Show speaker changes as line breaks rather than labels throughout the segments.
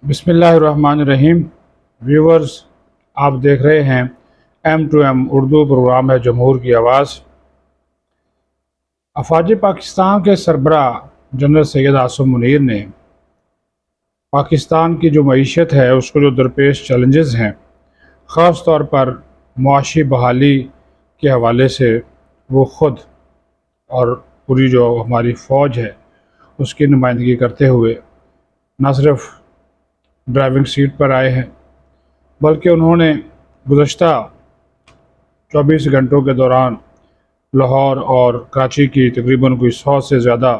بسم اللہ الرحمن الرحیم ویورز، آپ دیکھ رہے ہیں M2M اردو پروگرام ہے جمہور کی آواز۔ افواج پاکستان کے سربراہ جنرل سید عاصم منیر نے پاکستان کی جو معیشت ہے اس کو جو درپیش چیلنجز ہیں، خاص طور پر معاشی بحالی کے حوالے سے وہ خود اور پوری جو ہماری فوج ہے اس کی نمائندگی کرتے ہوئے نہ صرف ڈرائیونگ سیٹ پر آئے ہیں بلکہ انہوں نے گزشتہ 24 گھنٹوں کے دوران لاہور اور کراچی کی تقریباً کوئی 100 سے زیادہ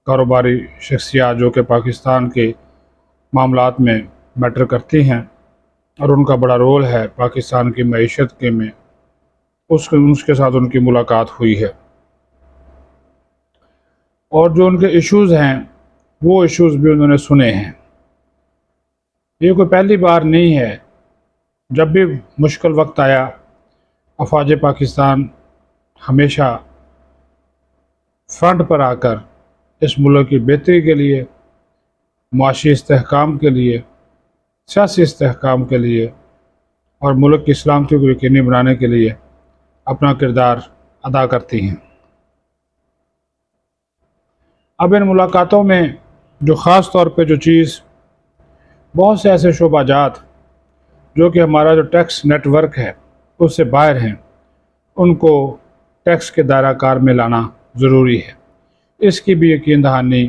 کاروباری شخصیات جو کہ پاکستان کے معاملات میں میٹر کرتی ہیں اور ان کا بڑا رول ہے پاکستان کی معیشت کے میں، اس کے ساتھ ان کی ملاقات ہوئی ہے، اور جو ان کے ایشوز ہیں وہ ایشوز بھی انہوں نے سنے ہیں۔ یہ کوئی پہلی بار نہیں ہے، جب بھی مشکل وقت آیا افواج پاکستان ہمیشہ فرنٹ پر آ کر اس ملک کی بہتری کے لیے، معاشی استحکام کے لیے، سیاسی استحکام کے لیے اور ملک کی سلامتی کو یقینی بنانے کے لیے اپنا کردار ادا کرتی ہیں۔ اب ان ملاقاتوں میں جو خاص طور پہ جو چیز، بہت سے ایسے شعبہ جات جو کہ ہمارا جو ٹیکس نیٹ ورک ہے اس سے باہر ہیں، ان کو ٹیکس کے دائرہ کار میں لانا ضروری ہے۔ اس کی بھی یقین دہانی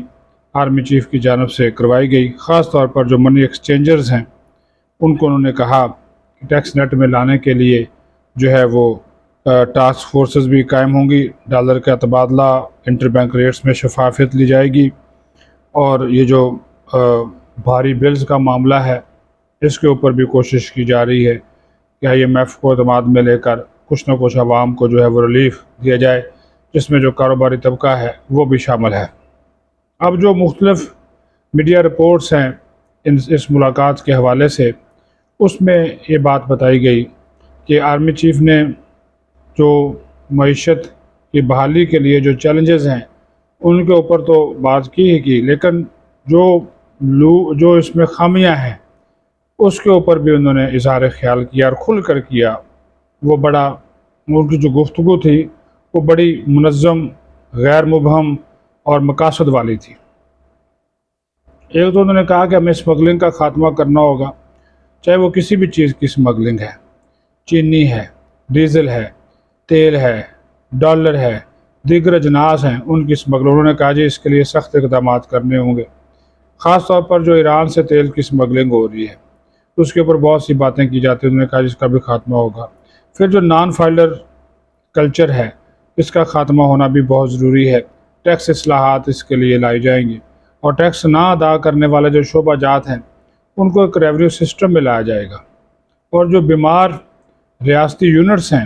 آرمی چیف کی جانب سے کروائی گئی، خاص طور پر جو منی ایکسچینجرز ہیں ان کو انہوں نے کہا کہ ٹیکس نیٹ میں لانے کے لیے جو ہے وہ ٹاسک فورسز بھی قائم ہوں گی، ڈالر کا تبادلہ انٹر بینک ریٹس میں شفافیت لی جائے گی، اور یہ جو بھاری بلز کا معاملہ ہے اس کے اوپر بھی کوشش کی جا رہی ہے کہ IMF کو اعتماد میں لے کر کچھ نہ کچھ عوام کو جو ہے وہ ریلیف دیا جائے، جس میں جو کاروباری طبقہ ہے وہ بھی شامل ہے۔ اب جو مختلف میڈیا رپورٹس ہیں اس ملاقات کے حوالے سے، اس میں یہ بات بتائی گئی کہ آرمی چیف نے جو معیشت کی بحالی کے لیے جو چیلنجز ہیں ان کے اوپر تو بات کی لیکن جو اس میں خامیاں ہیں اس کے اوپر بھی انہوں نے اظہار خیال کیا اور کھل کر کیا۔ وہ بڑا، ان کی جو گفتگو تھی وہ بڑی منظم، غیر مبہم اور مقاصد والی تھی۔ ایک تو انہوں نے کہا کہ ہمیں اسمگلنگ کا خاتمہ کرنا ہوگا، چاہے وہ کسی بھی چیز کی اسمگلنگ ہے، چینی ہے، ڈیزل ہے، تیل ہے، ڈالر ہے، دیگر اجناس ہیں، ان کی اسمگلنگ۔ انہوں نے کہا جی اس کے لیے سخت اقدامات کرنے ہوں گے، خاص طور پر جو ایران سے تیل کی اسمگلنگ ہو رہی ہے اس کے اوپر بہت سی باتیں کی جاتی ہیں۔ انہوں نے کہا جس کا بھی خاتمہ ہوگا۔ پھر جو نان فائلر کلچر ہے اس کا خاتمہ ہونا بھی بہت ضروری ہے، ٹیکس اصلاحات اس کے لیے لائی جائیں گی، اور ٹیکس نہ ادا کرنے والے جو شعبہ جات ہیں ان کو ایک ریونیو سسٹم میں لایا جائے گا، اور جو بیمار ریاستی یونٹس ہیں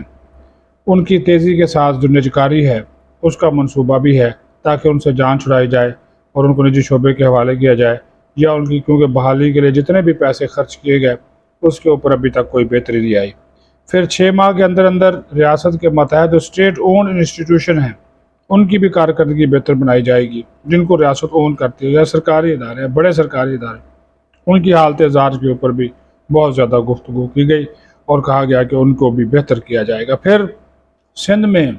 ان کی تیزی کے ساتھ جو نجکاری ہے اس کا منصوبہ بھی ہے تاکہ ان سے جان چھڑائی جائے اور ان کو نجی شعبے کے حوالے کیا جائے، یا ان کی کیونکہ بحالی کے لیے جتنے بھی پیسے خرچ کیے گئے اس کے اوپر ابھی تک کوئی بہتری نہیں آئی۔ پھر 6 ماہ کے اندر ریاست کے متحد اسٹیٹ اون انسٹیٹیوشن ہیں ان کی بھی کارکردگی بہتر بنائی جائے گی، جن کو ریاست اون کرتی ہے، یا سرکاری ادارے ہیں، بڑے سرکاری ادارے، ان کی حالت زار کے اوپر بھی بہت زیادہ گفتگو کی گئی اور کہا گیا کہ ان کو بھی بہتر کیا جائے گا۔ پھر سندھ میں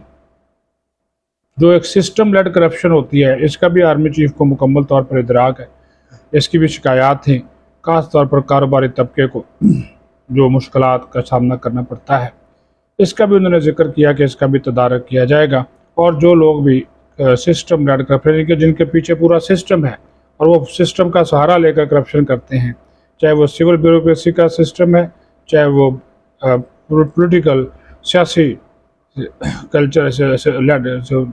جو ایک سسٹم لیڈ کرپشن ہوتی ہے اس کا بھی آرمی چیف کو مکمل طور پر ادراک ہے، اس کی بھی شکایات تھیں، خاص طور پر کاروباری طبقے کو جو مشکلات کا سامنا کرنا پڑتا ہے، اس کا بھی انہوں نے ذکر کیا کہ اس کا بھی تدارک کیا جائے گا، اور جو لوگ بھی سسٹم لیڈ کرپشن جن کے پیچھے پورا سسٹم ہے اور وہ سسٹم کا سہارا لے کر کرپشن کرتے ہیں، چاہے وہ سول بیوروکریسی کا سسٹم ہے، چاہے وہ پولیٹیکل سیاسی کلچر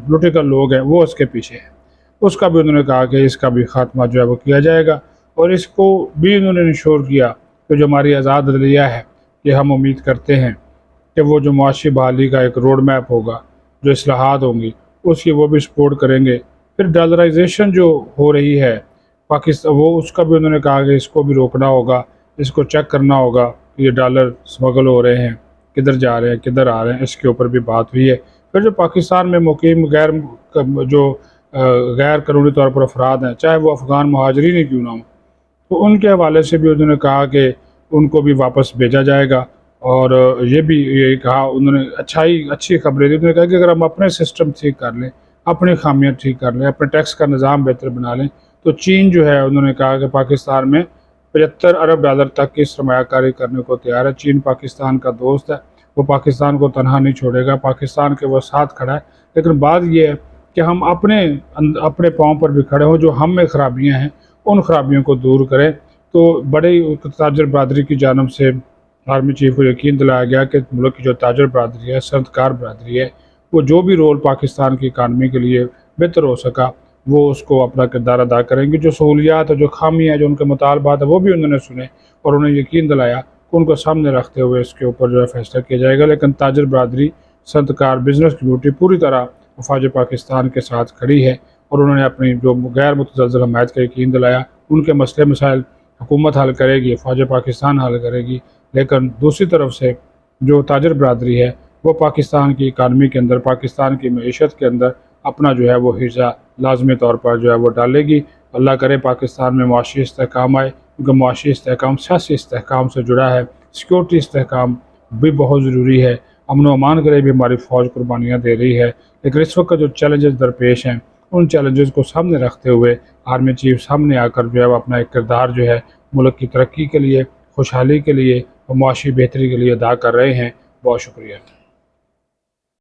پولیٹیکل لوگ ہیں وہ اس کے پیچھے ہیں، اس کا بھی انہوں نے کہا کہ اس کا بھی خاتمہ جو ہے وہ کیا جائے گا، اور اس کو بھی انہوں نے انشور کیا کہ جو ہماری آزاد عدلیہ ہے کہ ہم امید کرتے ہیں کہ وہ جو معاشی بحالی کا ایک روڈ میپ ہوگا، جو اصلاحات ہوں گی اس کی وہ بھی سپورٹ کریں گے۔ پھر ڈالرائزیشن جو ہو رہی ہے پاکستان، وہ اس کا بھی انہوں نے کہا کہ اس کو بھی روکنا ہوگا، اس کو چیک کرنا ہوگا کہ یہ ڈالر سمگل ہو رہے ہیں، کدھر جا رہے ہیں، کدھر آ رہے ہیں، اس کے اوپر بھی بات ہوئی ہے۔ پھر جو پاکستان میں مقیم غیر قانونی طور پر افراد ہیں، چاہے وہ افغان مہاجرین ہی کیوں نہ ہوں، تو ان کے حوالے سے بھی انہوں نے کہا کہ ان کو بھی واپس بھیجا جائے گا، اور یہ کہا انہوں نے اچھی خبریں دی۔ انہوں نے کہا کہ اگر ہم اپنے سسٹم ٹھیک کر لیں، اپنی خامیاں ٹھیک کر لیں، اپنے ٹیکس کا نظام بہتر بنا لیں، تو چین جو ہے انہوں نے کہا کہ پاکستان میں $75 ارب تک کی سرمایہ کاری کرنے کو تیار ہے۔ چین پاکستان کا دوست ہے، وہ پاکستان کو تنہا نہیں چھوڑے گا، پاکستان کے وہ ساتھ کھڑا ہے، لیکن بات یہ ہے کہ ہم اپنے پاؤں پر بھی کھڑے ہوں، جو ہم میں خرابیاں ہیں ان خرابیوں کو دور کریں۔ تو بڑے تاجر برادری کی جانب سے آرمی چیف کو یقین دلایا گیا کہ ملک کی جو تاجر برادری ہے، صنعت کار برادری ہے، وہ جو بھی رول پاکستان کی اکانومی کے لیے بہتر ہو سکا وہ اس کو اپنا کردار ادا کریں گے۔ جو سہولیات اور جو خامی ہیں، جو ان کے مطالبات ہیں، وہ بھی انہوں نے سنے اور انہیں یقین دلایا کہ ان کو سامنے رکھتے ہوئے اس کے اوپر جو ہے فیصلہ کیا جائے گا۔ لیکن تاجر برادری، صنعت کار، بزنس کمیونٹی پوری طرح وفاق پاکستان کے ساتھ کھڑی ہے، اور انہوں نے اپنی جو غیر متزلزل حمایت کا یقین دلایا۔ ان کے مسئلے مسائل حکومت حل کرے گی، فوج پاکستان حل کرے گی، لیکن دوسری طرف سے جو تاجر برادری ہے وہ پاکستان کی اکانومی کے اندر، پاکستان کی معیشت کے اندر اپنا جو ہے وہ حصہ لازمی طور پر جو ہے وہ ڈالے گی۔ اللہ کرے پاکستان میں معاشی استحکام آئے، کیونکہ معاشی استحکام سیاسی استحکام سے جڑا ہے، سیکورٹی استحکام بھی بہت ضروری ہے۔ امن و امان کے لیے بھی ہماری فوج قربانیاں دے رہی ہے، لیکن اس وقت جو چیلنجز درپیش ہیں ان چیلنجز کو سامنے رکھتے ہوئے آرمی چیف سامنے آ کر جو ہے وہ اپنا ایک کردار جو ہے ملک کی ترقی کے لیے، خوشحالی کے لیے اور معاشی بہتری کے لیے ادا کر رہے ہیں۔ بہت شکریہ۔